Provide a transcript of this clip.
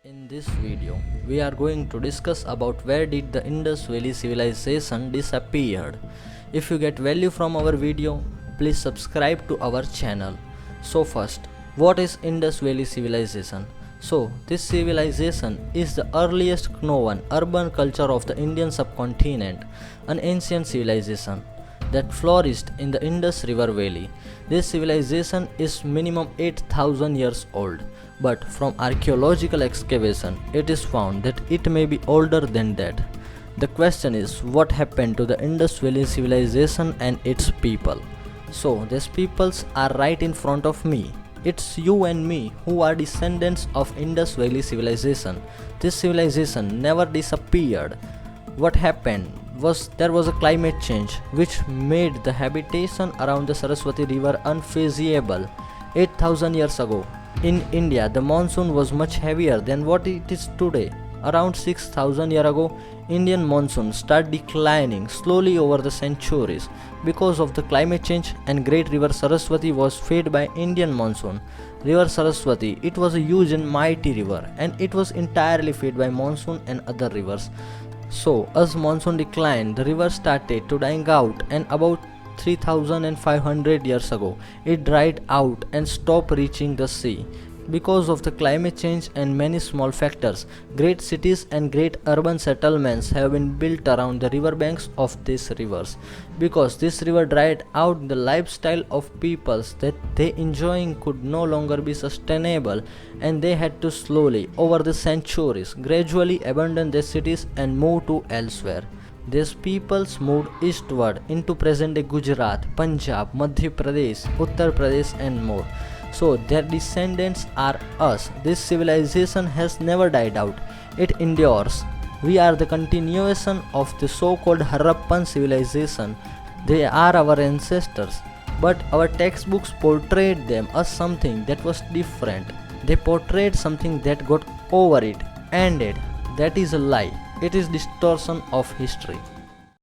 In this video, we are going to discuss about where did the Indus Valley civilization disappeared. If you get value from our video, please subscribe to our channel. So first, what is Indus Valley civilization? So, this civilization is the earliest known urban culture of the Indian subcontinent, an ancient civilization that flourished in the Indus River Valley. This civilization is minimum 8,000 years old, but from archaeological excavation it is found that it may be older than that. The question is, what happened to the Indus Valley civilization and its people? So these peoples are right in front of me. It's you and me who are descendants of Indus Valley civilization. This civilization never disappeared. What happened was there was a climate change which made the habitation around the Saraswati river unfeasible. 8,000 years ago, in India, the monsoon was much heavier than what it is today. Around 6,000 years ago, Indian monsoon started declining slowly over the centuries. Because of the climate change and great river Saraswati was fed by Indian monsoon. River Saraswati, it was a huge and mighty river and it was entirely fed by monsoon and other rivers. So, as monsoon declined, the river started to dying out, and about 3,500 years ago, it dried out and stopped reaching the sea. Because of the climate change and many small factors, great cities and great urban settlements have been built around the river banks of these rivers. Because this river dried out, the lifestyle of peoples that they enjoying could no longer be sustainable, and they had to slowly, over the centuries, gradually abandon their cities and move to elsewhere. These peoples moved eastward into present-day Gujarat, Punjab, Madhya Pradesh, Uttar Pradesh and more. So their descendants are us. This civilization has never died out. It endures. We are the continuation of the so-called Harappan civilization. They are our ancestors. But our textbooks portrayed them as something that was different. They portrayed something that got over it, ended. That is a lie. It is distortion of history.